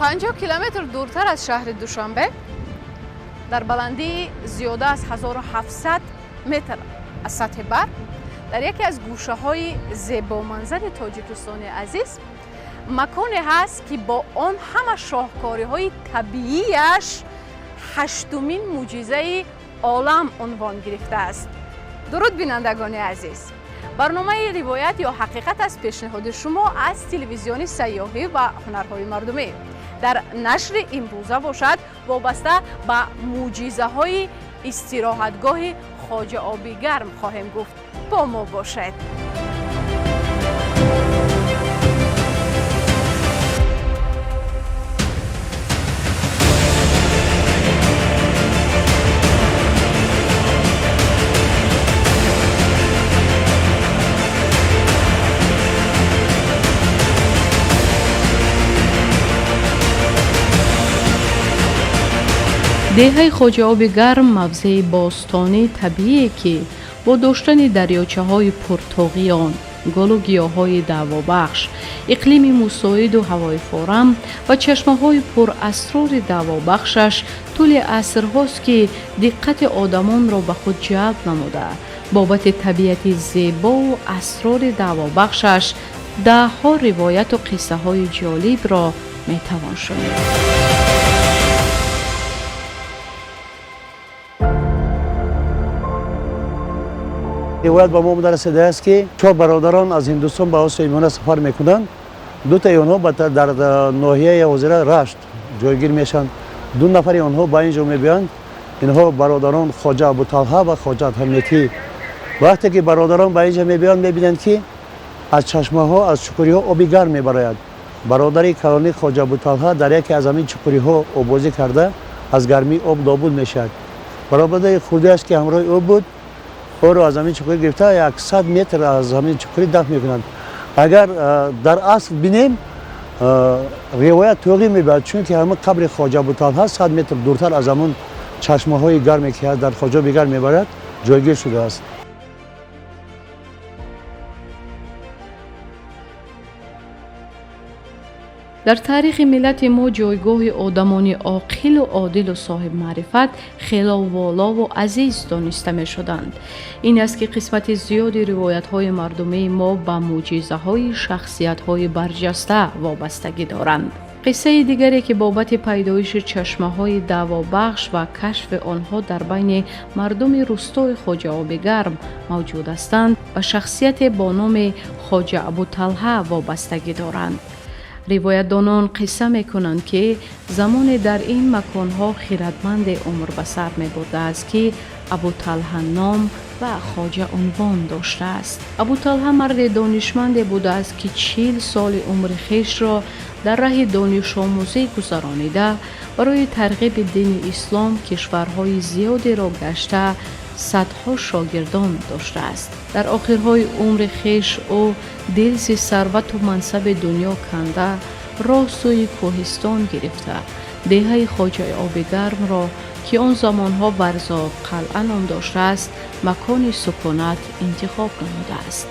50 کیلومتر دورتر از شهر دوشنبه در بلندی زیاده از 1700 متر از سطح بر در یکی از گوشه های زیبا منظر تاجیکستان عزیز مکانی هست که با آن همه شاهکاری های طبیعیش هشتمین معجزه عالم عنوان گرفته است. درود بینندگان عزیز، برنامه روایت یا حقیقت از پیشنهاد شما از تلویزیون سیاحی و هنرهای مردمی در نشر امروزه باشد وابسته به معجزه های استراحتگاه خواجه آبی گرم خواهیم گفت. با ما باشد. دهه خواجه آبی گرم موضع باستانی طبیعی که با داشتن دریاچه‌های پرطغیان، گل و گیاهای دعوابخش، اقلیم مساعد و هوای فارم و چشمه‌های پر اسرار دعوابخشش طول عصرهاست که دقت آدمان را به خود جلب نموده. بابت طبیعت زیبا و اسرار دعوابخشش ده‌ها روایت و قصه‌های جالب را می‌توان شنید. روایت با ما رسیده است که 4 برادران از هندوستان به آسیا میانه سفر میکنند. 2 تا آنها در ناحیه وزیره رشت جایگیر میشن. 2 نفر آنها به اینجا میبیند. اینها برادران خواجه ابوطلحه و خواجه حمیتی. وقتی که برادران به اینجا میبیند میبینند که از چشمه ها از چکوری ها آبی گرم میبراید. برادر کلانی خواجه ابوطلحه در یکی از همین چکوری ها آبازی کرده از گرمی آب نابود میشد. برادر خودی است که همراه او بود او را از زمین چکوری گرفته 100 متر از زمین چکوری دفن میکنند. اگر در اصل بینیم روایت توقی میبرد چون که همه قبر خواجه ابوطلحه 100 متر دورتر از همون چشمه های گرمی که در خواجه آبی گرم میبرد جایگیر شده است. در تاریخ ملت ما جایگاه آدمان عاقل و عادل و صاحب معرفت خیلی والا و عزیز دانسته می شدند. این است که قسمت زیادی روایت های مردمی ما به معجزه های شخصیت های برجسته وابستگی دارند. قصه دیگری که بابت پیدایش چشمه های دعوابخش و کشف آنها در بین مردم روستای خواجه آبی گرم موجود هستند و شخصیت با نام خواجه ابوطلحه وابستگی دارند. روایتدانان قصه میکنند که زمان در این مکانها خردمند عمر به سر می برده است که ابوطلحه نام و خواجه عنوان داشته است. ابوطلحه مرد دانشمند بوده است که 40 سال عمر خویش را در راه دانش آموزی گذرانیده برای ترغیب دین اسلام کشورهای زیادی را گشته صدها شاگردان داشته است. در آخرهای عمر خویش او دلز ثروت و منصب دنیا کنده راه سوی کوهستان گرفته دهه خواجه آبی گرم را که آن زمانها برزاب قلعه نام داشته است مکان سکونت انتخاب نموده است.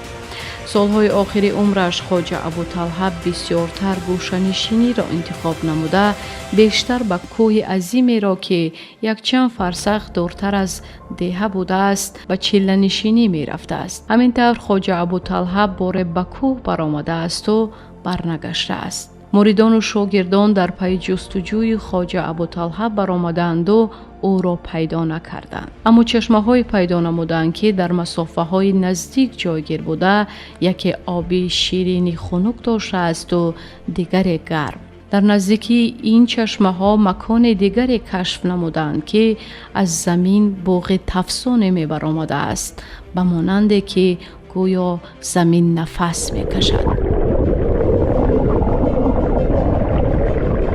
سالهای آخر عمرش خواجه ابوطلحه بسیارتر گوشه‌نشینی را انتخاب نموده بیشتر به کوه عظیمی را که یک چند فرسخ دورتر از دهه بوده است و چله نشینی می رفته است. همینطور خواجه ابوطلحه باره به کوه برآمده است و برنگشته است. مریدان و شاگردان در پی جستجوی خواجه ابوطلحه برآمدند و او را پیدا نکردند. اما چشمه های پیدا نمودند که در مسافه های نزدیک جایگیر بوده یکی آبی شیرینی خنک داشته است و دیگر گرم. در نزدیکی این چشمه ها مکان دیگری کشف نمودند که از زمین بوق تفسانه می برآمده است به مانند که گویا زمین نفس می کشد.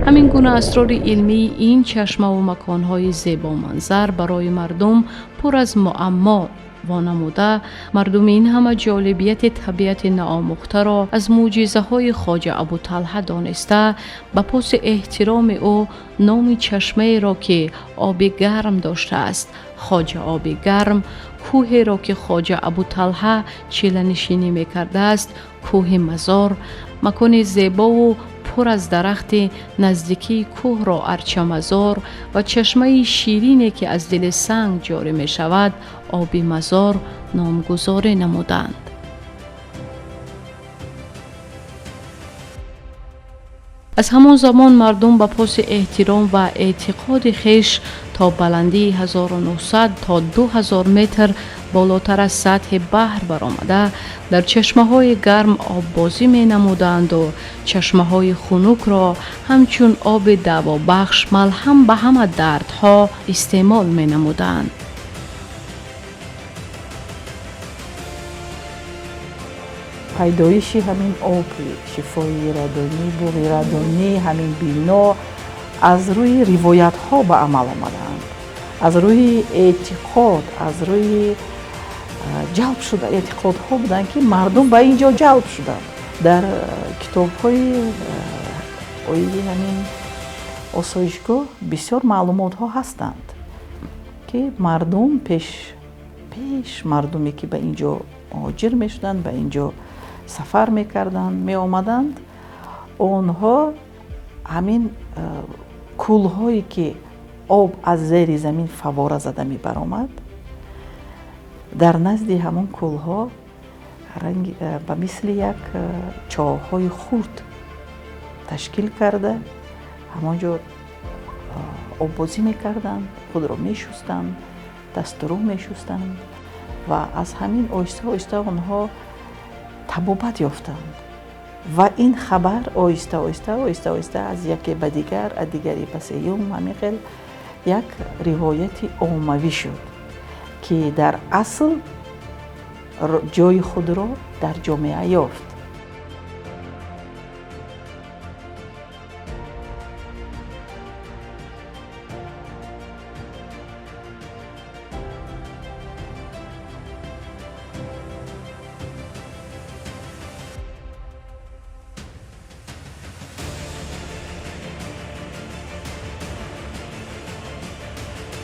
همین گونه اسرار علمی این چشمه و مکانهای زیبا منظر برای مردم پر از معما وانموده مردم این همه جالبیت طبیعت ناآموخته را از معجزه های خواجه ابوطلحه دانسته به پاس احترام او نام چشمه را که آبی گرم داشته است خواجه آبی گرم، کوه را که خواجه ابوطلحه چله نشینی میکرده است کوه مزار، مکان زیبا و پر پر از درخت نزدیکی کوه را ارچمزار و چشمه شیرینی که از دل سنگ جاری می شود آب مزار نامگذاری نمودند. از همان زمان مردم با پاس احترام و اعتقاد خیش تا بلندی 1900 تا 2000 متر بالاتر از سطح بحر برآمده در چشمه های گرم آب بازی می نمودند و چشمه های خنک را همچون آب دوابخش ملهم به همه دردها استعمال می نمودند. پیدایش همین آب شفای رادانی، بوغی رادانی، همین بینا از روی روایت ها به عمل آمدند، از روی اعتقاد، از روی جلب شده اعتقاد ها بودند که مردم به اینجا جلب شدند. در کتاب های همین آسایشگاه بسیار معلومات ها هستند که مردم پیش مردمی که به اینجا مهاجر می شدند، به اینجا سفر می کردند، می آمدند، آنها همین کول هایی که آب از زیر زمین فواره زده می برآمد، در نزد همون کول ها به مثل یک چاه های خرد تشکیل کرده همانجا آب بازی می کردند، خود را می شستند، دست رو می شستند و از همین آهسته آهسته آنها طبابت یافتند و این خبر آهسته آهسته از یکی به دیگر، از دیگری پس یوم همیقل یک روایت عمومی شد که در اصل جای خود را در جامعه یافت.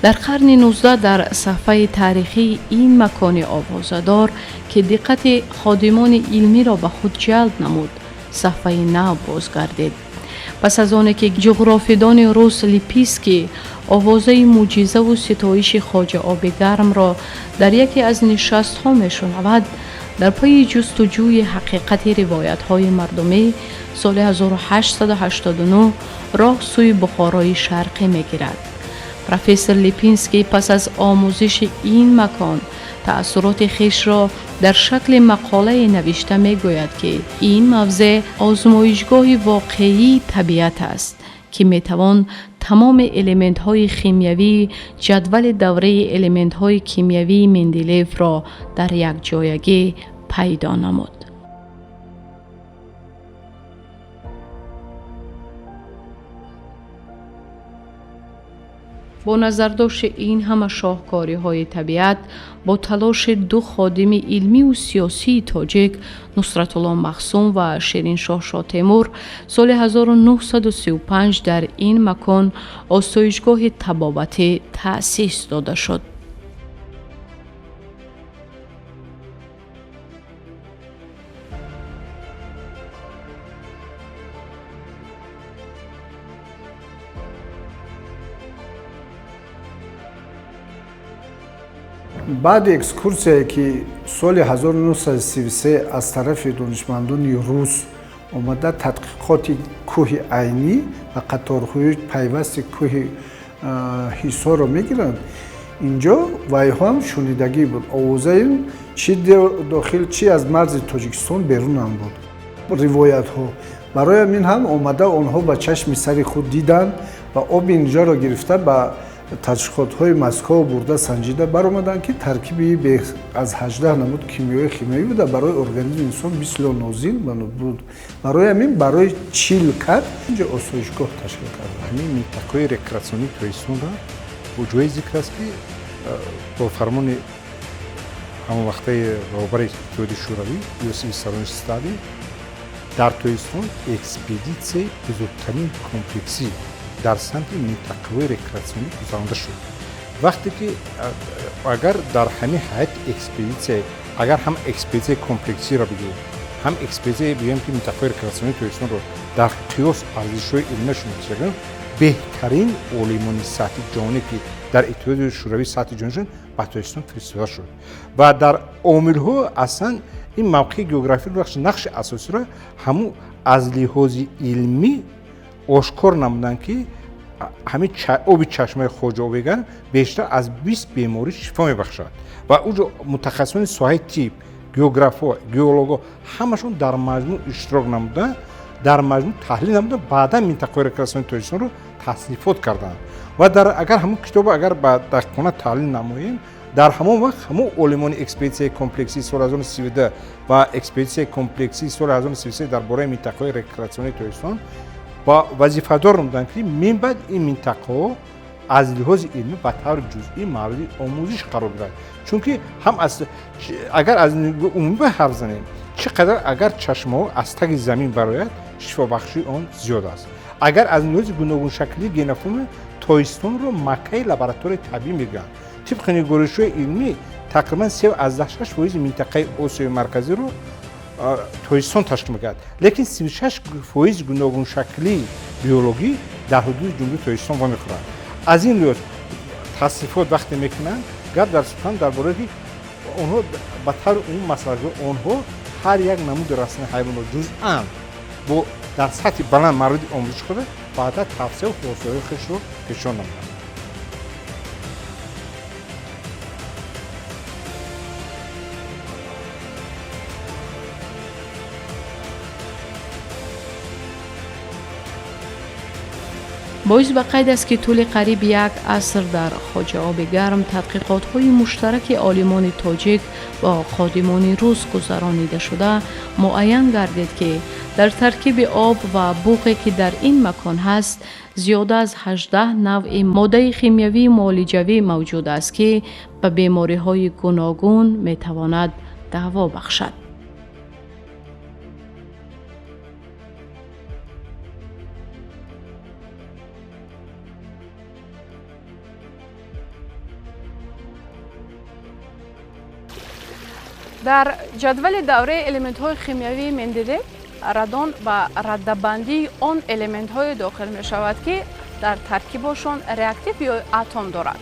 در قرن 19 در صفحه تاریخی این مکان آوازه‌دار که دقت خادمان علمی را به خود جلب نمود، صفحه نو بازگردید. پس از آنکه که جغرافیدان روس لیپیسکی آوازه معجزه و ستایش خواجه آب گرم را در یکی از نشست‌ها می‌شنود، در پی جستجوی حقیقت روایت‌های مردمی سال 1889 راه سوی بخارای شرقی می‌گیرد. پروفسور لیپینسکی پس از آموزش این مکان تأثیرات خیش را در شکل مقاله نوشته می گوید که این موضع آزمایشگاه واقعی طبیعت است که می توان تمام الیمنت های شیمیایی جدول دوره الیمنت های کیمیایی مندلیف را در یک جایگی پیدا نمود. با نظرداشت این همه شاهکاری های طبیعت، با تلاش دو خادم علمی و سیاسی تاجیک، نصرت الله مخزوم و شیرین شاه تیمور، سال 1935 در این مکان آسایشگاه طبابتی تأسیس داده شد. بعد اکسکورسیایی که سال 1933 از طرف دانشمندان روس آمده تحقیقات کوه عینی و قطارهای پیوست کوه حصار را میگیرند، اینجا وایها هم شنیدگی بود. آوازه چی داخل چی از مرز تاجیکستان بیرون هم بود. روایت ها برای همین هم آمده آنها با چشم سر خود دیدند و آب اینجا را گرفته با تشخیصات های مسکو برده سنجیده برآمدند که ترکیبی از 18 نمود کیمیایی بوده برای ارگانیسم انسان بسیار نازل بود. برای همین برای چیل کرد اینجا آسایشگاه تشکیل کرد. همین منطقه رکراسیونی تویستون را با جای ذکر است که با فرمان همون وقتی رهبر اتحاد شوروی یوسف ویساریونوویچ استالین در تویستون اکسپدیسیون بزرگترین کمپلکسی در سمت منطقه رکراسیونی گذرانده شد. وقتی که اگر در همین حیات اکسپدیسیون اگر هم اکسپدیسیون کمپلکسی را بگیریم هم اکسپرتیزی بیام که منطقه رکراسیونی توریستان رو در قیاس ارزش‌های علمیشون می‌شناسن بهترین عالمان سطح جهانی که در اتحاد شوروی سطح جهانشون به توریستان فرستاده شد و در عامل‌ها اصلا این موقع جغرافی رو نقش اساسی را همون از لحاظ علمی آشکار نمودن که همین آب چشمه خوجاویگان بیشتر از 20 بیماری شفا میبخشد و اونجا متخصصان ساحه تیپ گیوگرافا گیولوگا همشون در مجموع اشتراک نمودن در مجموع تحلیل نمودن بعدا منطقه رکراسیونی توریستان رو تصنیفات کردن و در اگر همون کتاب اگر با دقیقاً تحلیل نماییم در همون وقت همون علمان اکسپدیسیون کمپلکسی سال 2013 و اکسپدیسیون کمپلکسی سال 2033 درباره منطقه رکراسیونی توریستان با وظیفه‌دار نمودن که من بعد این منطقه از لحاظ علمی به طور جزئی مورد آموزش قرار گیرد چون که هم از اگر از عمومی حرف زنیم چقدر اگر چشمه از تگ زمین برآید شفا بخشی آن زیاد است اگر از لحاظ گوناگون شکلی گنوم توریستان رو مکه لابراتوار طبیعی میگن طبق نگارش‌های علمی تقریبا 3.6% منطقه آسیای مرکزی رو توریستان تشکیل می‌کرد لیکن 36% گوناگون شکلی بیولوژی در حدود جمهوری توریستان وامی خورد از این لحاظ تصنیفات وقتی میکنن گپ در سخن درباره اونها به طور اون مسئله اونها هر یک نمود رسمی حیوان رو جزءاً با در سطح بلند مورد آموزش کرده بعدا تفسیر و خلاصه‌های خودش رو نشون نمیدن باعث به قید است که طول قریب یک عصر در خواجه آب گرم تحقیقات‌های مشترک عالمان تاجیک با خادمان روس گذرانیده شده معین گردید که در ترکیب آب و بوقی که در این مکان هست زیاده از 18 نوع ماده شیمیایی معالجوی موجود است که به بیماری‌های گوناگون می‌تواند دوا بخشد. در جدول دوره المنت‌های شیمیایی می‌دیدیم رادون و رده‌بندی آن المنت‌های داخل می‌شود که در ترکیبشون ریاکتیو یا اتم دارد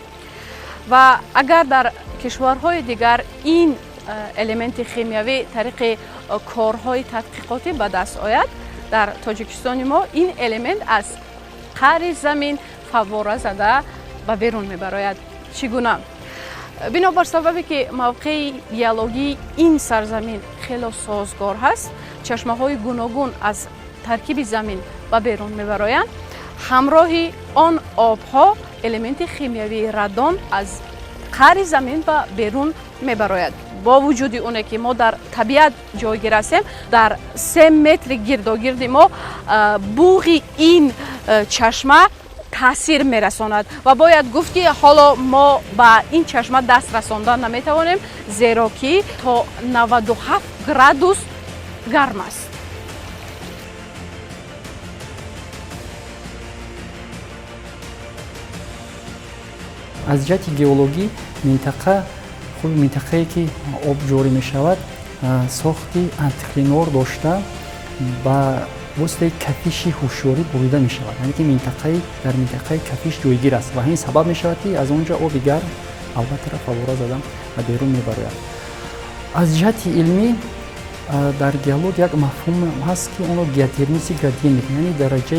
و اگر در کشورهای دیگر این المنت شیمیایی طریق کارهای تحقیقاتی به دست آید در تاجیکستان ما این المنت از قعر زمین فواره زده و بیرون می‌براید. چگونه؟ بنابر سببی که موقع بیولوژی این سرزمین خیلی سازگار هست چشمه‌های گوناگون از ترکیب زمین به بیرون می‌برایند همراه آن آبها المنت شیمیایی رادون از قعر زمین به بیرون می‌براید با وجود اونه که ما در طبیعت جایگیر هستیم در 3 متر گرداگرد ما بوغ این چشمه تاثیر میرساند و باید گفت که حالا ما به این چشمه دست رساندن نمیتوانیم زیرا که تا 97 گرادوس گرم است. از جهت گئولوژی منطقه خود منطقه‌ای که آب جاری می شود ساختی انتیکلینور داشته با واسطه کفیش هوشیاری بریده می شود یعنی که منطقه در منطقه کفیش جایگیر است و همین سبب می شود که از اونجا آب گرم البته را فواره زدن و بیرون می براید. از جهت علمی در گئولوژی یک مفهوم هست که اون رو گیاترمیسی گرادین یعنی درجه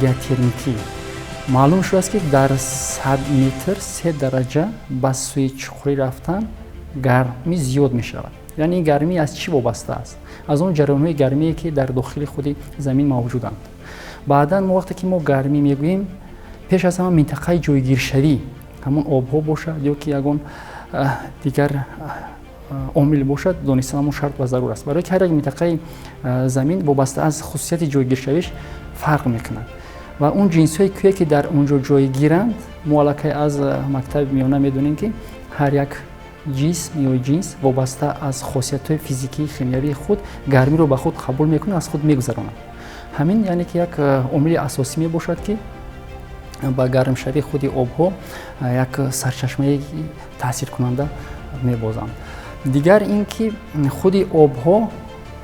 گیاترمیکی معلوم شده است که در 100 متر 3 درجه به سوی چخوری رفتن گرمی زیاد می شود. یعنی این گرمی از چی وابسته است؟ از اون جریان‌های گرمی که در داخل خود زمین موجودند. بعداً وقتی که ما گرمی میگوییم پیش از همه منطقه جایگیر شوی همون آب‌ها باشد یا که یگان دیگر عامل باشد دانستن شرط و ضرور است برای که هر یک منطقه زمین وابسته از خصوصیت جایگیر شویش فرق میکنند و اون جنس‌های که در اونجا جایگیرند مالکه از مکتب میانه میدونیم که هر یک جسم یا جنس وابسته از خاصیت‌های فیزیکی شیمیایی خود گرمی رو به خود قبول میکنه از خود میگذرونه همین یعنی که یک عامل اساسی می باشد که با گرم شوی خود آب‌ها یک سرچشمه تاثیر کننده می‌باشند. دیگر اینکه خود آب‌ها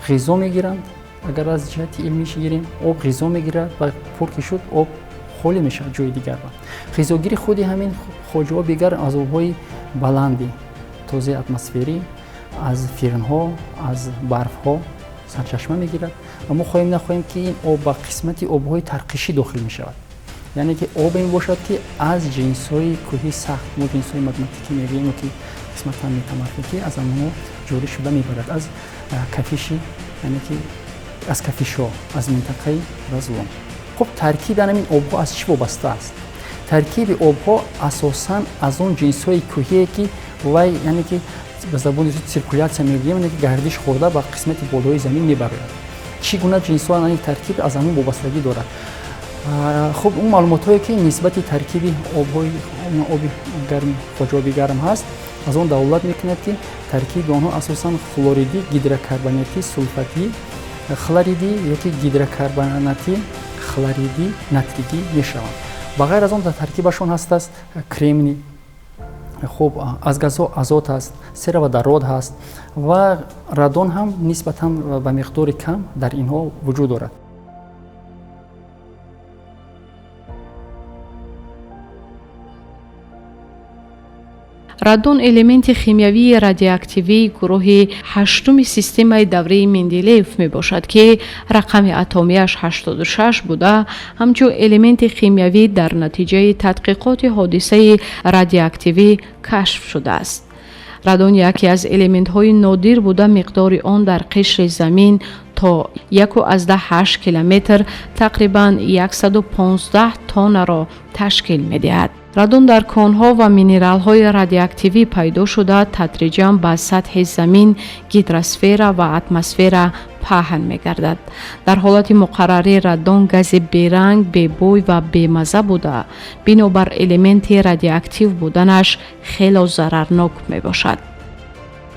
غذا میگیرند. اگر از جهت علمیش گیریم آب غذا میگیرد و پر که شد آب خالی میشه جای دیگر. غذاگیری خودی همین خواجه‌ها بیگر از آب‌های بلندی تازه اتمسفری از فیرن‌ها از برف‌ها سرچشمه میگیرد و ما خواهیم نخواهیم که این آب با قسمتی آب‌های ترقیشی داخل میشود. یعنی که آب این باشد که از جنس‌های کوهی سخت ما جنس‌های مگماتیکی میگیم که قسمت هم متمرکزی از آنها جاری شده میبرد از کفیشی، یعنی که از کفیش‌ها از منطقه رزوان. خب ترکیب این آب‌ها از چی وابسته است؟ ترکیب آب‌ها اساساً از اون جنس‌های کوهی که وای یعنی که به زبان سیرکولیاسیون میگیم، یعنی که گردش خورده با قسمت بالای زمین میبرد. چگونه جنس‌ها این ترکیب از همون وابستگی دارد. خب اون معلوماتی که نسبت ترکیب آب‌های آب گرم خواجه‌آبی گرم هست از اون دولت میکند که ترکیب آنها اساساً فلوریدی، گیدروکربناتی، سولفاتی، خلوریدی یکی گیدروکربناتی، خلوریدی، نتریدی میشوند. بغیر از اون در ترکیبشون هست است کرمنی، خب از گازها آزوت است، سرودرود هست و رادون هم نسبتاً به مقدار کم در اینها وجود دارد. радон элементи химиявии радиоактивии гурӯҳи ҳаштуми системаи давраи Менделеев мебошад, ки рақами атомияш 86 буда, ҳамчун элементи химиявӣ дар натиҷаи тадқиқоти ҳодисаи радиоактивӣ кашф шудааст. радон яке аз элементҳои нодир буда, миқдори он дар қишри замин то 1.8 километр тақрибан 115 тоннаро ташкил медиҳад. радон дар конҳо ва минералҳои радиоактивӣ пайдо шуда тадриҷан ба сатҳи замин, гидросфера ва атмосфера паҳн мегардад. дар ҳолати муқаррарӣ радон гази беранг, бебӯй ва бемазза буда, бинобар элементи радиоактив буданаш хело зарарнок мебошад.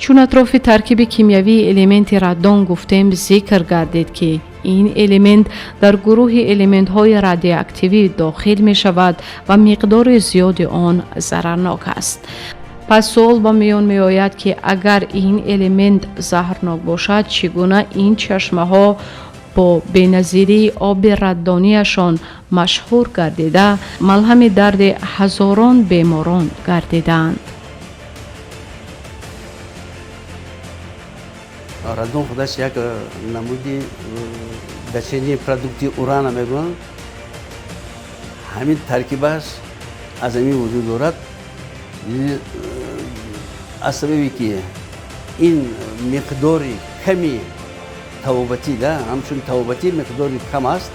чун атрофи таркиби кимиявии элементи радон гуфтем, зикр гардид ки ин элемент дар гурӯҳи элементҳои радиоактивӣ дохил мешавад ва миқдори зиёди он зарарнок аст. пас суол ба миён меояд ки агар ин элемент заҳрнок бошад, чӣ гуна ин чашмаҳо бо беназирии оби раддонияшон машҳур гардида, малҳами дарди ҳазорон беморон гардидаанд. радон худаш як намуди дачени продукти урана мегӯянд. ҳамин таркибаш аз ҳамин вуҷуд дорад. аз сабаби ки ин миқдори ками табобатӣ ҳамчун табобатӣ миқдори кам аст,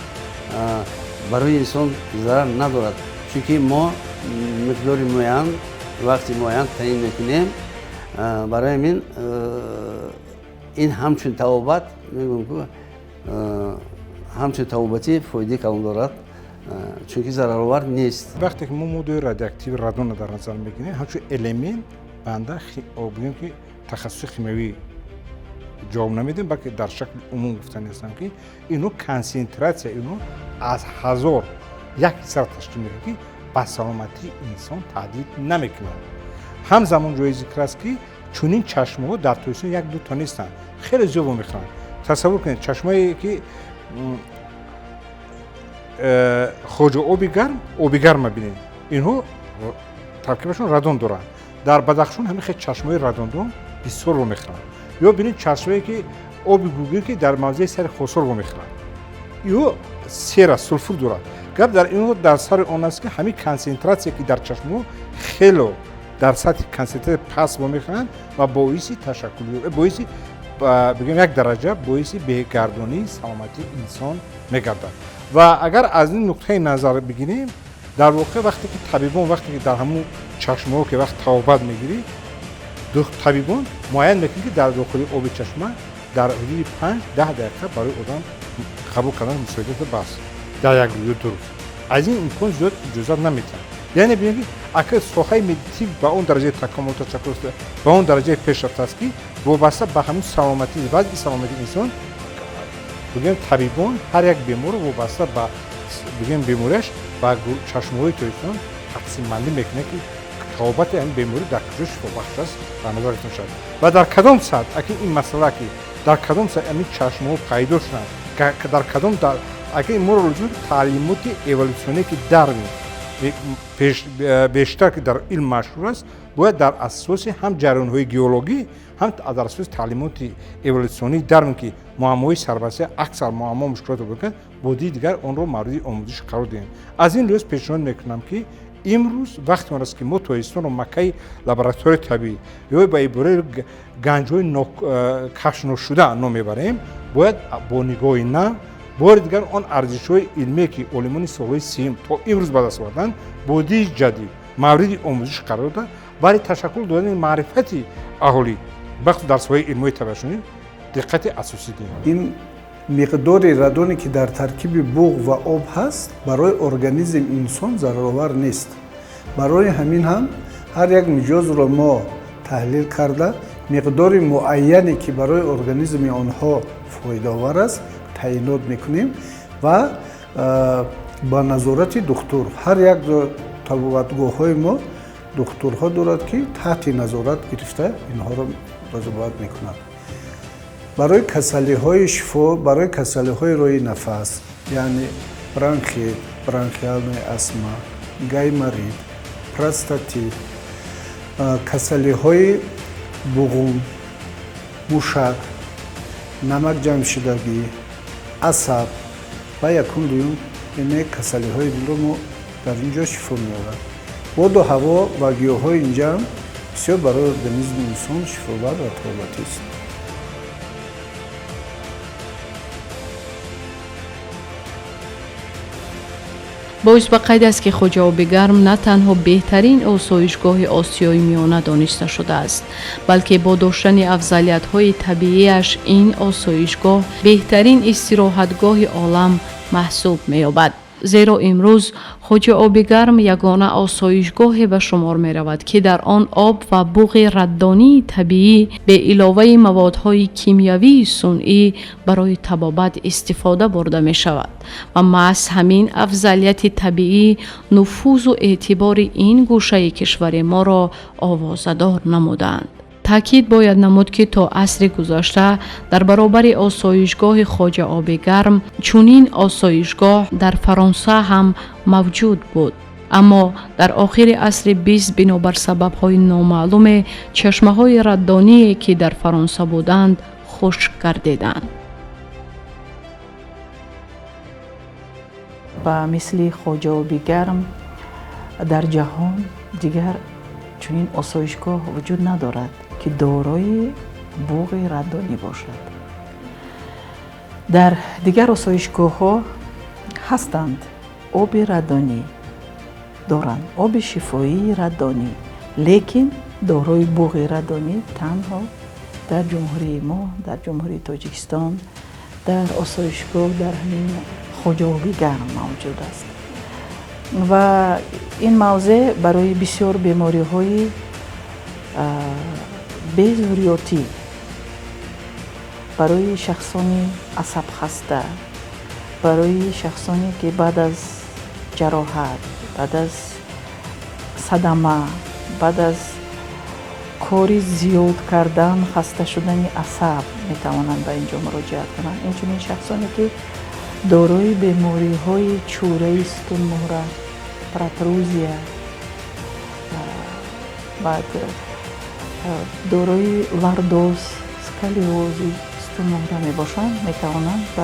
барои инсон зарар надорад. чунки мо миқдори муайян вақти муайян таъин мекунем. барои ҳамин ин ҳамчун табобат мегӯям ки ҳамчун табобатӣ фоидаи калон дорад, чунки зараровар нест. вақте ки мо моддаи радиоактиви радонро дар назар мегирем, ҳамчун элемент банда бигӯем ки тахассуси химиявӣ ҷавоб намедем, балки дар шакли умум гуфта нестам ки ино консентратсия ино аз 1000 1% ташкил мекунад ки ба саломатии инсон таҳдид намекунад. ҳамзамон ҷои зикр аст ки чунин чашмаҳо дар тоистон 1-2 та нестанд, хеле зиёд мехӯранд. тасаввур кунед чашмае ки хоҷаоби гарм мебинед, инҳо таркибашон радон доранд. дар Бадахшон ҳамин хел чашмаҳои радондон бисёр мехӯранд. ё бинед чашмае ки оби гӯгир ки дар мавзеи сари хосор мехӯранд, ё сера сулфур дорад. гап дар инҳо дар сари он аст ки ҳамин консентратсия ки дар чашмаҳо хело дар сатҳи консентратсия паст мехӯранд ва боиси ташаккули боиси бигӯем як дараҷа боиси бегардонии саломатии инсон мегардад. ва агар аз ин нуқтаи назар бигирем, дар воқеъ вақте ки табибон вақте ки дар ҳамун чашмаҳо ки вақт табобат мегирӣ, табибон муайян мекунанд ки дар дохили оби чашма дар ҳудуди 5-10 дақиқа барои одам қабул кардан мусоидати бас дар як рӯз ё 2 рӯз. аз ин имкон зиёд иҷозат наметиҳад. яъне бигӯем ки акар соҳаи медитив ба он дараҷаи такаммул ташаккул карда, ба он дараҷаи пеш рафта аст ки вобаста ба ҳамун саломатии вазъи саломатии инсон, бигӯем табибон ҳар як беморро вобаста ба бигӯем беморияш ба чашмаҳои тоистон тақсимбандӣ мекунад ки табобати ҳамин беморӣ дар куҷо шифобахш аст ба назар гирифта шавад ва дар кадом сатҳ акин ин масъала ки дар кадом сами чашмҳо пайдо шуданд дар кадом اگه ما رو رجوع تعلیمات ایولوسیونی که داروین بیشتر که در علم مشهور است باید در اساس هم جریان‌های گیولوژی هم در اساس تعلیمات ایولوسیونی داروین که معمای سربسته اکثر معما مشکلات رو بکنه بودی دیگر اون رو مورد آموزش قرار دهیم. از این لحاظ پیشنهاد میکنم که امروز وقتی است که ما تویستان و مکه لابراتوری طبیعی یا با عباره گنج‌های کشف نشده نمیبریم باید با نگاه نه بار دیگر آن ارزش‌های علمی که علمان سال‌های 30 تا امروز به دست آوردند بودی جدید مورد آموزش قرار داد برای تشکل دادن معرفت اهالی وقتی در ساحه علمی تبشونی دقت اساسی داریم. این مقدار رادونی که در ترکیب بوق و آب هست برای ارگانیسم انسان ضررآور نیست. برای همین هم هر یک مجاز را ما تحلیل کرده مقدار معینی که برای ارگانیسم آنها فایده‌آور است تعیینات میکنیم و با نظارت دکتر هر یک طبابتگاه های ما دکترها دارد که تحت نظارت گرفته اینها را رضایت میکنند. برای کسلی های شفا برای کسلی های روی نفس یعنی برانخیت برانخیال استما گایمرید پراستاتیت کسلی های بغم موشک نمک جمع شدگی عصب و یکم دوم این کسلی های دل رو ما در اینجا شفا می‌آورد. باد و هوا و گیاهای اینجا بسیار برای ارگانیسم انسان شفاور و طبابتی است. باعث به قید است که خوجه آب گرم نه تنها بهترین آسایشگاه آسیای میانه دانسته شده است بلکه با داشتن افضلیت‌های طبیعیش این آسایشگاه بهترین استراحتگاه عالم محسوب می‌یابد. زیرا امروز خوجه آب گرم یگانه آسایشگاه به شمار می رود که در آن آب و بوق ردانی طبیعی به علاوه موادهای کیمیاوی صنعی برای طبابت استفاده برده می شود و محض همین افضلیت طبیعی نفوذ و اعتبار این گوشه کشور ما را آوازدار نمودند. تاکید باید نمود که تا عصر گذشته در برابر آسایشگاه خوجه آب گرم چنین آسایشگاه در فرانسه هم موجود بود اما در آخر عصر 20 بنابر سبب‌های نامعلوم چشمه‌های ردانی که در فرانسه بودند خشک گردیدند. و مثل خوجه آب گرم در جهان دیگر چنین آسایشگاه وجود ندارد که دارای بوق ردانی باشد. در دیگر آسایشگاه ها هستند آب ردانی دارند آب شفایی ردانی لیکن دارای بوق ردانی تنها در جمهوری ما در جمهوری تاجیکستان در آسایشگاه در همین خوجه آب گرم موجود است و این موضع برای بسیار بیماری های بی‌ضروریاتی برای شخصانی عصب خسته برای شخصانی که بعد از جراحت بعد از صدمه بعد از کاری زیاد کردن خسته شدن عصب میتوانند به اینجا مراجعت کنند. اینچنین شخصانی که دارای بیماری های چوره ستون مهره پراتروزیا بعد دارای لردوز اسکلیوزی ستون مهره می باشند می توانند به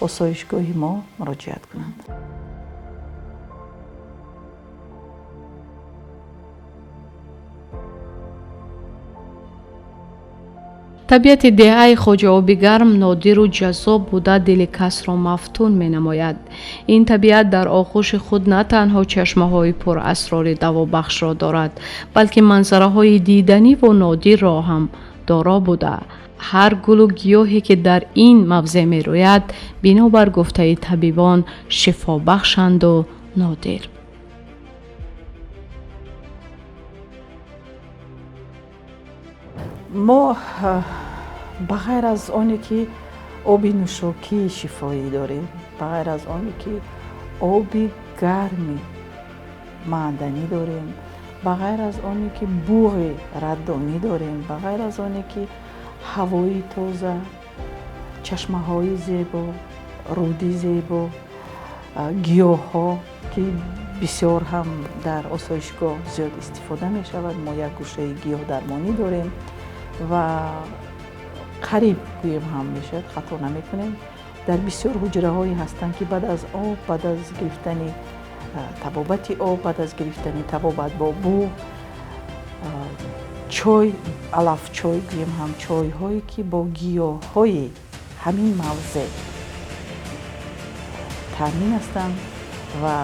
آسایشگاه ما مراجعت کنند. طبیعت دهه خوجه آب گرم نادر و جذاب بوده دل کس را مفتون می نماید. این طبیعت در آغوش خود نه تنها چشمه های پر اسرار دوابخش را دارد بلکه منظره های دیدنی و نادر را هم دارا بوده. هر گل و گیاهی که در این موضع می روید بنابر گفته طبیبان شفا بخشند و نادر. ما بغیر از آنی که آب نوشاکی شفایی داریم بغیر از آنی که آب گرمی معدنی داریم بغیر از آنی که بوغ ردانی داریم بغیر از آنی که ҳавои тоза, чашмаҳои зебо, руди зебо, гиёҳҳо ки бисёр ҳам дар осоишгоҳ зиёд истифода мешавад. Мо як гӯшаи гиёҳдармонӣ дорем ва қариб гӯем ҳам мешавад, хато намекунем. дар бисёр ҳуҷраҳое ҳастанд ки баъд аз об, баъд аз гирифтани табобати об, баъд аз гирифтани табобат бо буғ, чой, алафчой гӯем ҳам, чойҳое ки бо гиёҳҳои ҳамин мавзеъ таъмин ҳастанд ва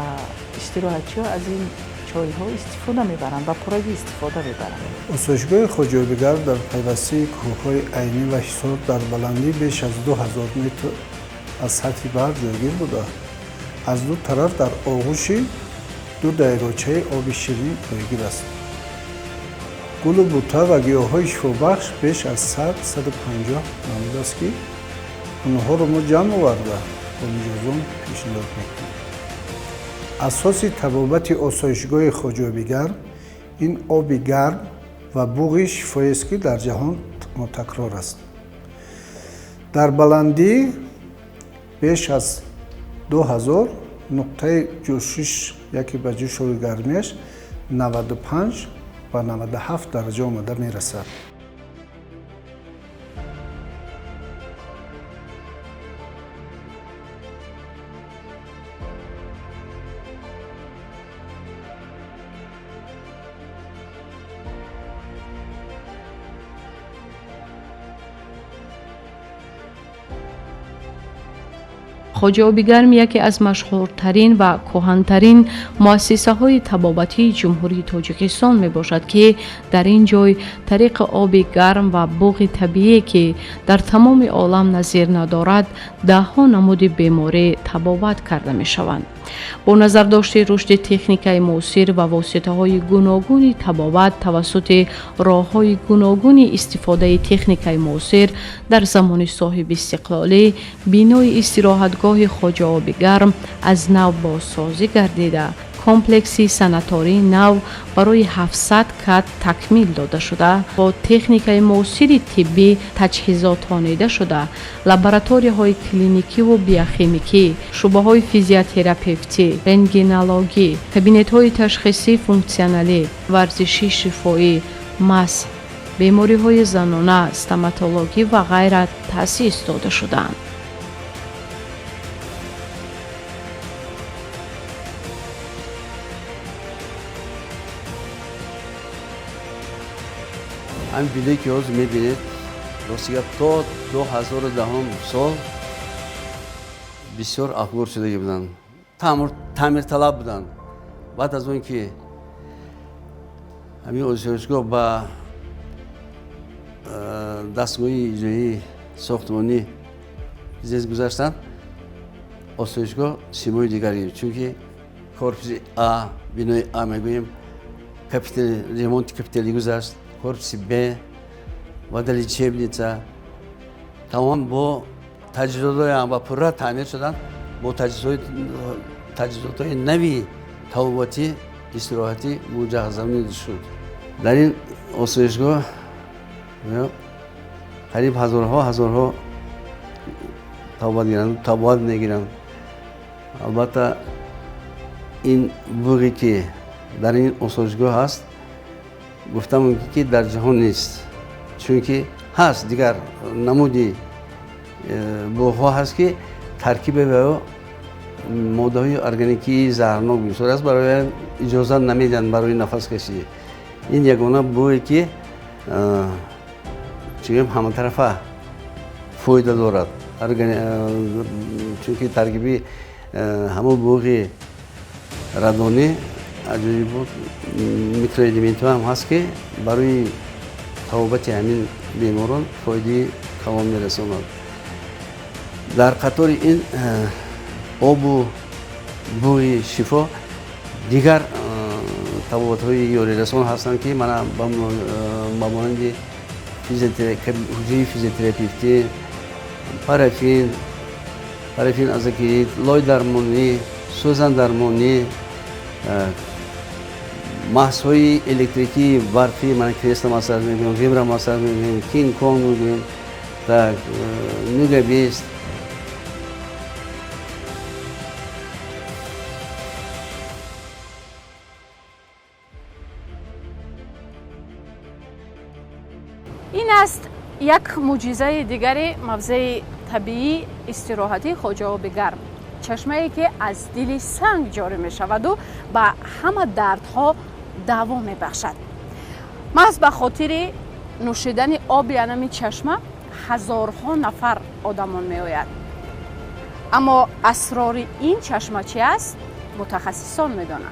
истироҳатчиҳо аз ин чойҳо истифода мебаранд ва пурраги истифода мебаранд. осоишгоҳи хоҷоибигар дар пайвастии кӯҳҳои айнӣ ва ҳисор дар баландӣ беш аз 2000 метр аз сатҳи баҳр ҷойгир буда, аз ду тараф дар оғӯши ду дайрочаи оби ширин ҷойгир аст. гулу бута ва гиёҳҳои шифобахш беш аз 100-150 намудааст ки онҳоро мо ҷамъ оварда бо миҷозон пешниҳод мекунем. асоси табобати осоишгоҳи хоҷоибигар ин оби гарм ва буғи шифоест ки дар ҷаҳон нотакрор аст. дар баландӣ беш аз 2000 нуқтаи ҷӯшиш яке ба ҷӯшови гармиаш 95 ва 97 дараҷа омада мерасад. хоҷа обигарм яке аз машҳуртарин ва кӯҳантарин муассисаҳои табобатии ҷумҳурии тоҷикистон мебошад, ки дар ин ҷой тариқи оби гарм ва буғи табиӣ ки дар тамоми олам назир надорад, даҳҳо намуди беморӣ табобат карда мешаванд. бо назардошти рушди техникаи муосир ва воситаҳои гуногуни табобат тавассути роҳҳои гуногуни истифодаи техникаи муосир, дар замони соҳиби истиқлолӣ бинои истироҳатгоҳи хоҷа обигарм аз нав бозсозӣ гардида, комплекси санатории нав барои 700 кат такмил дода шуда, бо техникаи муосири тиббӣ таҷҳизот хонида шуда, лабораторияҳои клиникиву биохимикӣ, шуъбаҳои физиотерапевтӣ, рентгенологӣ, кабинетҳои ташхисӣ функсионалӣ, варзиши шифоӣ, масҳ, бемориҳои занона, стоматологӣ ва ғайра таъсис дода шуданд. ҳамин видеое ки ҳозир мебинед ростига то 2010 сол бисёр афғор шудагӣ буданд, таъмирталаб буданд. баъд аз он ки ҳамин осоишгоҳ ба дастгоҳи иҷроии сохтмонӣ зез гузаштанд, осоишгоҳ симои дигар гирифт, чунки корпуси А, бинои А мегӯем, ремонти капиталӣ гузашт, корпуси Б ва дар лечебница тамом бо таҷҳизотҳои ва пурра таъмир шуданд, бо таҷҳизотҳои нави табобатӣ, истироҳатӣ муҷаҳҳазонид шуд. дар ин осоишгоҳ қариб ҳазорҳо табобат мегиранд. албатта ин буғе ки дар ин осоишгоҳ ҳаст, гуфта мумкин ки дар ҷаҳон нест, чунки ҳаст дигар намуди буғҳо ҳаст ки таркиби ва моддаҳои органикии заҳрнок бисёр аст, барои иҷоза намедиҳанд барои нафаскашӣ. ин ягона буғе ки чигӯем ҳаматарафа фоида дорад, чунки таркиби ҳамон буғи радонӣ аҷоибот микроэлементҳо ҳам ҳаст ки барои табобати ҳамин беморон фоидаи калон мерасонад. дар қатори ин обу буғи шифо дигар табобатҳои ёрирасон ҳастанд ки мана ба монанди ҳуҷраи физиотерапевтӣ, парафин азакирит, лой дармонӣ, сӯзан дармонӣ, محصهای الکتریکی برقی من کریستال مصرف میکنیم، ویبرا مصرف میکنیم، کین کونگ میکنیم، تا نوگا بیست. این است یک معجزه دیگری موضع طبیعی استراحتی خواجه آب گرم، چشمه‌ای که از دل سنگ جاری می شود و به همه دردها دوا می بخشد. محض به خاطر نوشیدن آب انمی چشمه هزارها نفر آدمان می آید. اما اسرار این چشمه چی است؟ متخصصان می دانند.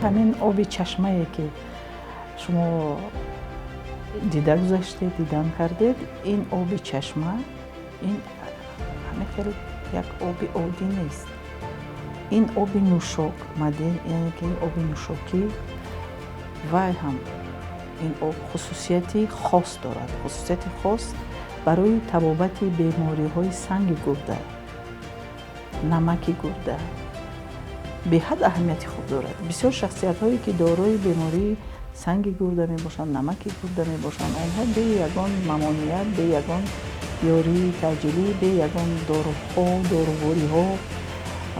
همین آب چشمه که شما دیده گذاشته دیدن کردید، این آب چشمه این همه خیلی یک آب عادی نیست. این آب نوشاک مدین، یعنی که آب نوشاکی و هم این آب خصوصیتی خاص دارد. خصوصیت خاص برای تبابت بیماری های سنگ گرده، نمک گرده به حد اهمیت خود دارد. بسیار شخصیت هایی که دارای بیماری سنگ گرده می باشند، نمک گرده می باشند، آنها به یگان ممانعت، به یگان یاری تجلی، به یگان داروها، داروواری ها،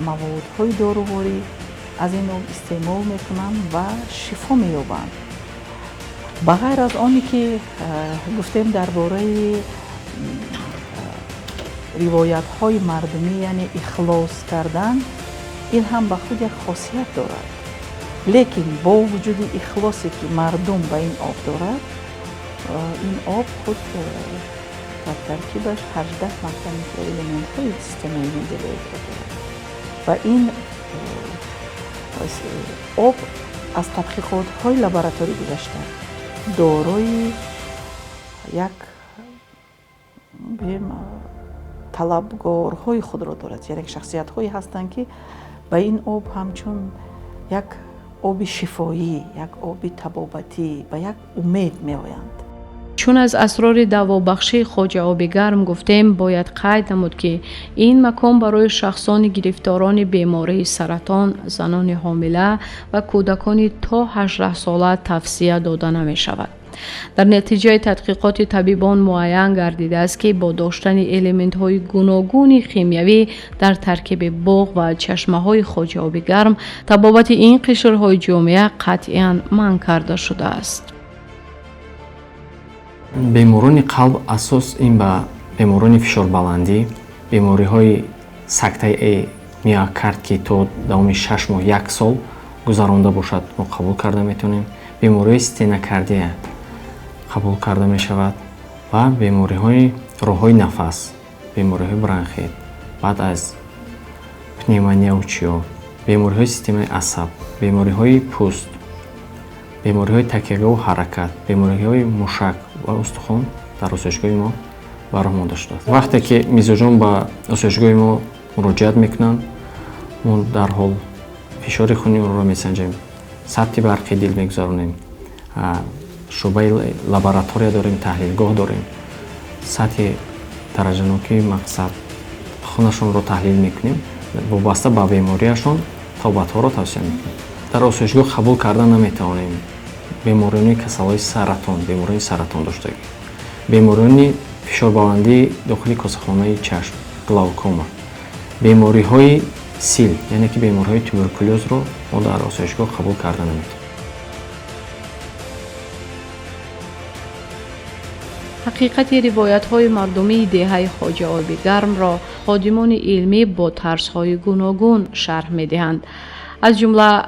مواد های داروواری از این استعمال می کنند و شفا می یابند. بغیر از آنی که گفتیم درباره روایت های مردمی، یعنی اخلاص کردن، این هم به خود یک خاصیت دارد. لیکن با وجود اخلاصی که مردم به این آب دارد، این آب خود در ترکیبش 18 مختلف الیمنت های سیستم ایمنی دارد و این آب از تحقیقات های لابراتوری گذشته دارای یک طلبگارهای خود را دارد، یعنی شخصیت هایی هستند که به این آب همچون یک آب شفایی، یک آب طبابتی و یک امید می آیند. چون از اسرار دوابخشی خواجه آب گرم گفتیم، باید قید نمود که این مکان برای شخصان گرفتاران بیماری سرطان، زنان حامله و کودکان تا 18 ساله توصیه داده نمی شود. در نتیجه تحقیقات طبیبان معین گردیده است که با داشتن الیمنت های گوناگون شیمیایی در ترکیب بوق و چشمه های خواجه آب گرم، تبابت این قشرهای جامعه قطعاً منع کرده شده است. بیماران قلب اساس این به بیماران فشار بلندی، بیماری های سکته میوکارد که تا دوام 6 ماه 1 سال گذرانده باشد ما قبول کرده میتونیم. بیماری استنوکاردیا قبول کرده می شود و بیماری های راههای نفس، بیماری های برانخیت، بعد از پنیمونیا و چیا، بیماری های سیستم عصب، بیماری های پوست، بیماری های تکیه و حرکت، بیماری های مشک و استخوان در آسایشگاه ما براه مانده شده. وقتی که مزاجان به آسایشگاه ما مراجعت میکنند، ما در حال فشار خونی اون را میسنجیم، ثبت برقی دل میگذارونیم، شعبه لابراتوری داریم، تحلیلگاه داریم، سطح درجه نوکی مقصد خونشون رو تحلیل میکنیم، وابسته به بیماریشون توبت‌ها رو توصیه میکنیم. در آسایشگاه قبول کردن نمیتوانیم بیماریانی کسل‌های سرطان، بیماری سرطان داشتگی، بیماریانی فشار بلندی داخلی کاسه‌خانه چشم، گلاوکوما، بیماری‌های سیل، یعنی که بیماری‌های توبرکولوز رو ما در آسایشگاه قبول کردن نمیتوانیم. حقیقت روایت های مردمی دهه خواجه آب گرم را خادمان علمی با طرز های گوناگون شرح می دهند. از جمله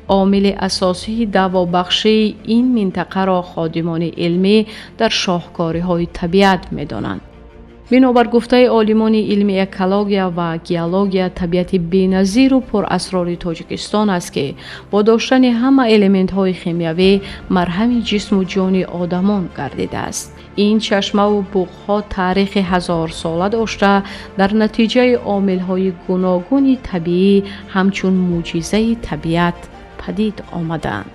عامل اساسی دوابخشی این منطقه را خادمان علمی در شاهکاری های طبیعت می دانند. بنابر گفته عالمان علمی اکولوژیا و گیولوژیا، طبیعت بی‌نظیر و پر اسرار تاجیکستان است که با داشتن همه الیمنت های شیمیایی مرهم جسم و جان آدمان گردیده است. این چشمه و بوق‌ها تاریخ 1000 ساله داشته، در نتیجه عامل‌های گوناگون طبیعی همچون معجزه طبیعت پدید آمدند.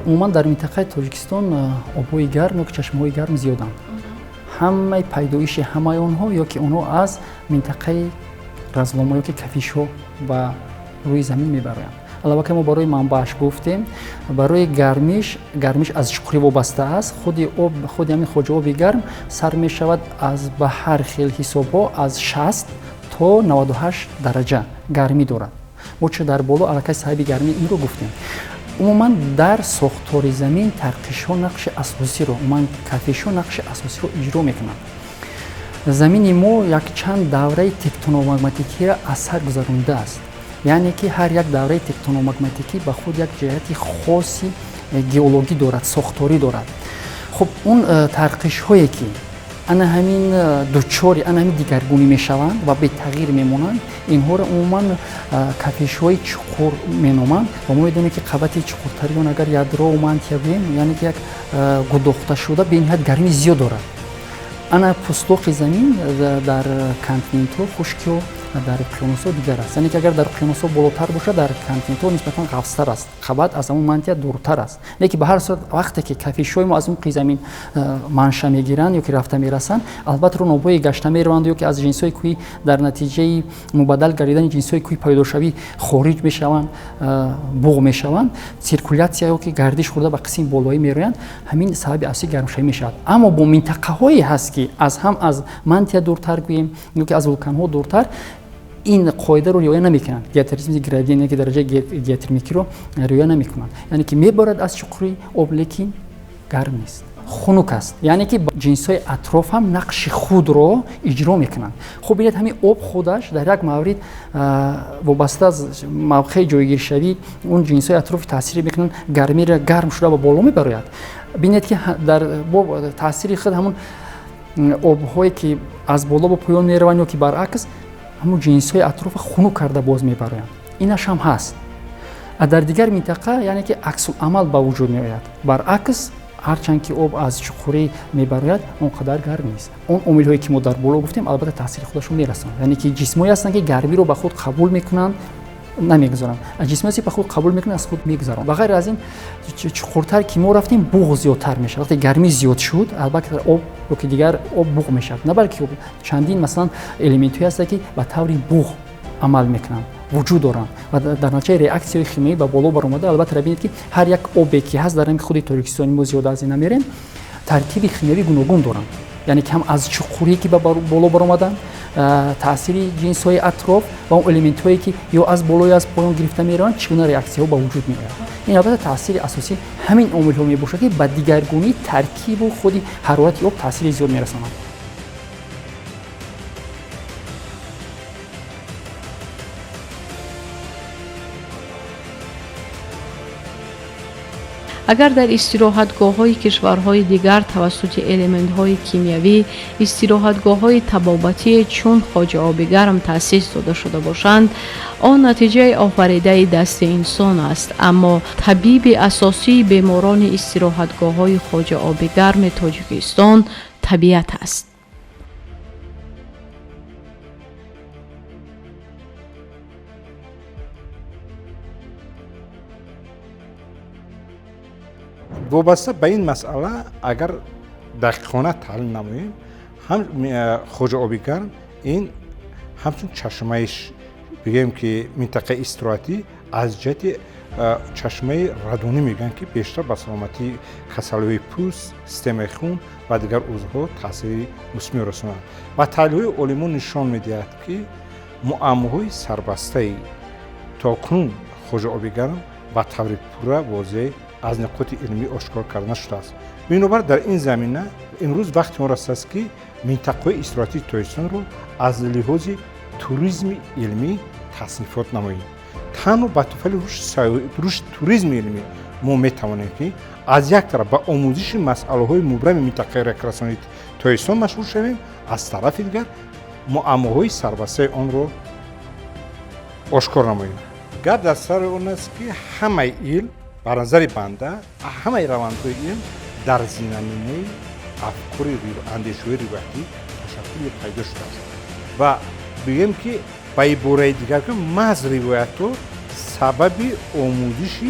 عموما در منطقه تاجیکستان آب‌های گرم یا چشمه‌های گرم زیادند. همه پیدایش همه آنها یا که آنها از منطقه رزوامه یا که کفیش‌ها و روی زمین میبرند. علاوه که ما برای منبعش گفتیم برای گرمیش از چقری وابسته است. خود همین خوجه آب گرم سر می شود از به هر خیل حساب‌ها از 60 تا 98 درجه گرمی دارد. ما چه در بالا علاقه صاحب گرمی این رو گفتیم. عموما در ساختار زمین ترقیش‌ها نقش اساسی رو کفیش‌ها نقش اساسی رو اجرا میکنند. زمین ما یک چند دوره تکتونومگماتیکی را اثر گذرانده است. یعنی که هر یک دوره تکتونومگماتیکی به خود یک جهت خاصی گئولوژی دارد، ساختاری دارد. خب اون ترقیش هایی که انا همین دوچاری انا همین دیگرگونی میشوند و به تغییر میمونند، اینها را عموما کفیش های چقور مینامند و ما میدونیم که قبط چقورتری اگر یادرا و منطقه یعنی که یک گداخته شده به نهایت گرمی زیاد دارد. انا پوستوق زمین در کانتیننت‌ها خشکی و در اقیانوس‌ها دیگر است. یعنی که اگر در اقیانوس‌ها بالاتر باشه در کانتیننت‌ها نسبتاً قفس‌تر است. قبط از اون منطقه دورتر است. لیکن به هر صورت وقتی که کفیش‌های ما از اون زمین منشأ میگیرند یا که رفته میرسند، البته رو نوبای گشته میروند یا که از جنس‌های کوی در نتیجه مبادل گردیدن جنس‌های کوی پیدا شوی خارج میشوند، بوق میشوند، سیرکولیاسیا یا که گردش خورده به قسم بالایی میروند، همین سبب اصلی گرمشویی میشود. اما با منطقه‌هایی هست که از منطقه دورتر گوییم یا که از ولکان‌ها دورتر این قاعده رو رعایت نمیکنند. گیاتریسم گرادین که درجه گیاترمیکی رو رعایت نمیکنند. یعنی که میبارد از چقری آب لیکن گرم نیست، خنک است. یعنی که جنس‌های اطراف هم نقش خود رو اجرا میکنند. خب ببینید همین آب خودش در یک مورد وابسته از موقع جایگیر شوی اون جنس‌های اطراف تاثیر میکنند، گرمی را گرم شده و بالا میبراید. ببینید که در تاثیر خود همون آب‌هایی که از بالا به پایین میروند یا که برعکس همون جنس‌های اطراف خنک کرده باز میبرند. اینش هم هست. در دیگر منطقه یعنی که عکس العمل به وجود میآید. برعکس هرچند که آب از چقری میبراید اونقدر گرم نیست. اون عامل‌هایی که ما در بالا گفتیم البته تاثیر خودشون میرسند. یعنی که جسمایی هستند که گرمی رو به خود قبول میکنند نمیگذارن، جسمی که به خود قبول میکنه از خود میگذارن. و غیر از این چقورتر که ما رفتیم بوق زیادتر میشه. وقتی گرمی زیاد شد البته آب رو که دیگر آب بوق میشه، نه بلکه چندین مثلا الیمنتی هست که به طوری بوق عمل میکنن وجود دارن و در نتیجه ریاکسیون شیمیایی به بالا برآمده. البته ببینید که هر یک آبی که هست در این خود تاجیکستانی ما زیاد از این نمیریم ترکیب شیمیایی گوناگون دارن. یعنی که هم از چقوری که به بالا برآمدن تاثیر جنس‌های اطراف و اون الیمنت‌هایی که یا از بالا یا از پایین گرفته میرن چگونه ریاکسی‌ها به وجود میاد. این البته تاثیر اساسی همین عامل‌ها میباشه که به دیگرگونی ترکیب و خود حرارت آب تاثیر زیاد میرساند. اگر در استراحتگاه‌های کشورهای دیگر توسط الیمنت‌های کیمیایی استراحتگاه‌های طبابتی چون خواجه آب گرم تأسیس داده شده باشند، آن نتیجه آفریده دست انسان است. اما طبیب اساسی بیماران استراحتگاه‌های خواجه آب گرم تاجیکستان طبیعت است. وابسته به این مسئله اگر دقیقانه تحلیل نماییم، هم خواجه آب گرم این همچون چشمهش بگیم که منطقه استراحتی از جهت چشمه رادونی میگن که بیشتر به سلامتی کسل‌های پوست، سیستم خون و دیگر عضوها تاثیر مثبت رسانند. و تحلیل‌های علمی نشان میدهد که معماهای سربسته تاکنون خواجه آب گرم به طور پوره واضح از نقاط علمی آشکار کرده شده است. بنابراین در این زمینه امروز وقتی آن رسیده است که منطقه استراحتی تاجیکستان رو از لحاظ توریسم علمی تصنیفات نماییم. تنها با توفیل رشد توریسم علمی ما میتوانیم که از یک طرف با آموزش مسائل مبرم منطقه رکراسانی تاجیکستان مشغول شویم، از طرف دیگر معماهای سربسته آن رو آشکار نماییم. گرد از سر آن است که همه علم بر نظر بنده همه روندهای علم در زمینه افکار اندیشه‌های روایتی تشکل پیدا شده است و بگیم که با عبارت دیگر که محض روایت سبب آموزش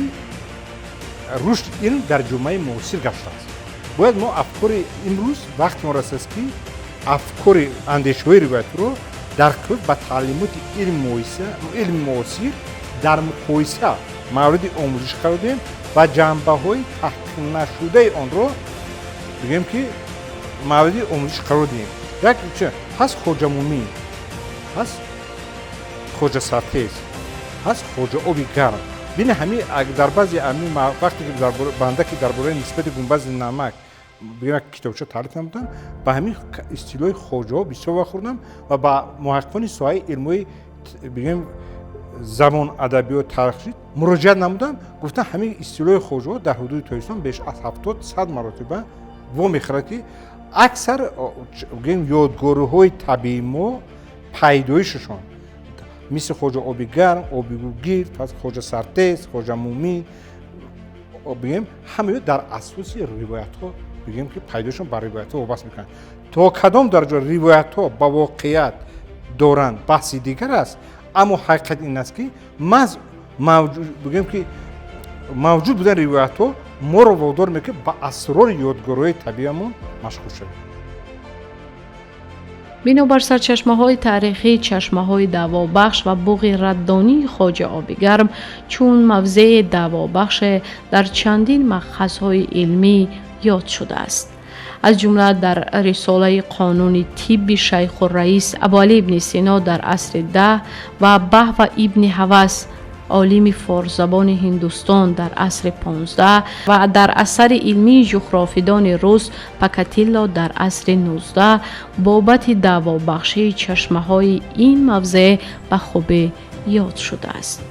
رشد علم در جامعه معاصر گشته است. باید ما افکار امروز وقت ما رسید که افکار اندیشه‌های روایت رو در قالب با تعلیمات علم معاصر در مقایسه مورد آموزش قرار دهیم و جنبه‌های تحقیق نشده آن رو بگیم که مورد آموزش قرار دهیم. یک چه هست خواجه مومین، هست خواجه سرتیز، هست خواجه آبی گرم. بین همین در بعضی همین وقتی که بنده که درباره نسبت گنبد نمک بگیم کتابچه تعریف نمودم، با همین اصطلاح خواجه ها بسیار وقت خوردم و با محققان ساحه علمی بگیم زبان ادبی و تاریخ مراجعه نمودم، گفتن همین اصطلاح خواجه ها در حدود تاریخ بیش از 70-100 مرتبه میخوره که اکثر بگیم یادگاری‌های طبیعی ما پیدایششون مثل خواجه آبی گرم، آبی گیر، خواجه سرتیز، خواجه مومین بگیم همه در اساس روایت‌ها بگیم که پیدایشون بر روایت‌ها وابسته میکنن. تا کدام درجه روایت‌ها با واقعیت دارند بحث دیگر است، اما حقیقت این است که موجود بودن روایت‌ها ما رو وادار میکنه با اسرار یادگاری‌های طبیعیمون مشغول شویم. بنابر سرچشمه‌های تاریخی، چشمه‌های دعوابخش و بوق ردانی خواجه آبی گرم چون موضع دعوابخش در چندین مأخذهای علمی یاد شده است. از جمله در رساله قانون طب شیخ الرئیس ابوعلی ابن سینا در عصر 10 و بهو ابن هوس عالم فارس‌زبان هندوستان در عصر 15 و در اثر علمی جغرافیدان روس پکاتیلا در عصر 19 بابت دعوابخشی چشمه‌های این موضع به خوبی یاد شده است.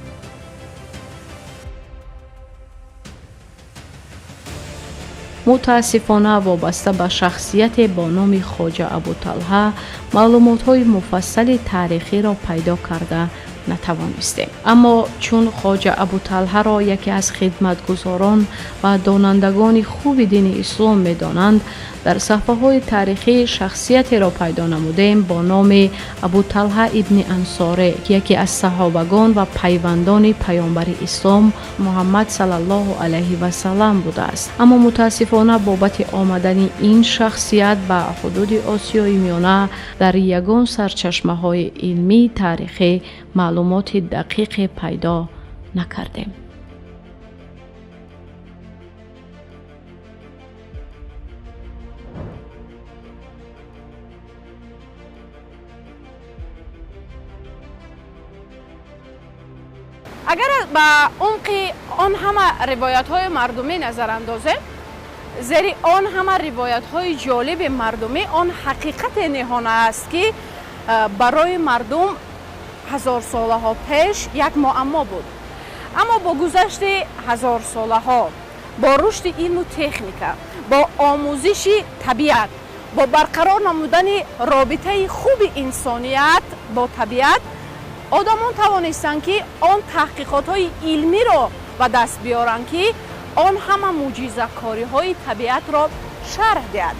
متاسفانه وابسته به شخصیت با نام خواجه ابوطلحه معلومات‌های مفصل تاریخی را پیدا کرده نتوانستیم. اما چون خواجه ابوطلحه را یکی از خدمتگزاران و دانندگان خوب دین اسلام می‌دانند، در صفحه‌های تاریخی شخصیتی را پیدا نمودیم با نام ابوطلحه ابن انصاری که یکی از صحابگان و پیوندان پیامبر اسلام محمد صلی الله علیه و سلم بوده است. اما متاسفانه بابت آمدن این شخصیت به حدود آسیای میانه در یگان سرچشمه‌های علمی تاریخی معلومات دقیق پیدا نکردیم. اگر به عمق آن همه روایت های مردمی نظر اندازه، زیر آن همه روایت های جالب مردمی آن حقیقت نهانه است که برای مردم هزار ساله ها پیش یک معما بود. اما با گذشت هزار ساله ها، با رشد علم و تکنیک، با آموزش طبیعت، با برقرار نمودن رابطه خوب انسانیت با طبیعت، آدمان توانستند که آن تحقیقات های علمی را به دست بیارند که آن همه معجزه کاری های طبیعت را شرح دهد.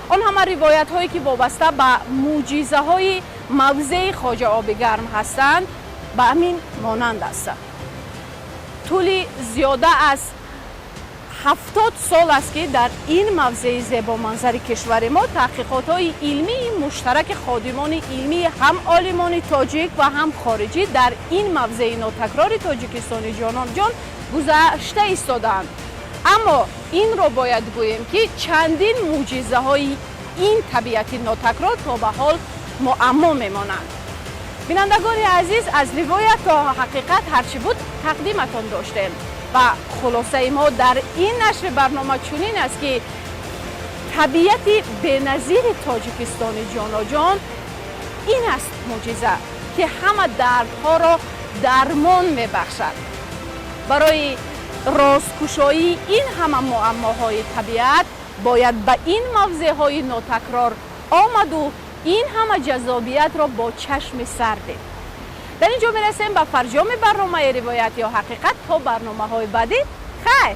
آن همه روایت هایی که وابسته به معجزه های موضع خواجه آبی گرم هستند به همین مانند است. طول زیاده از 70 سال است که در این موضع زیبا منظر کشور ما تحقیقات های علمی مشترک خادمان علمی هم عالمان تاجیک و هم خارجی در این موضع ناتکرار تاجیکستان جان گذشته ایستادند. اما این را باید گوییم که چندین معجزه های این طبیعت ناتکرار تا به حال معما میمانند. بینندگان عزیز، از روایت تا حقیقت هرچی بود تقدیمتان داشتیم و خلاصه ما در این نشر برنامه چنین است که طبیعت بی‌نظیر تاجیکستان جان این است معجزه که همه دردها را درمان میبخشد. برای رازکشایی این همه معماهای طبیعت باید به این موضعهای ناتکرار آمد و این همه جذابیت را با چشم سر دید. در اینجا میرسیم به فرجام برنامه روایت یا حقیقت تا برنامه های بعدی. خیر.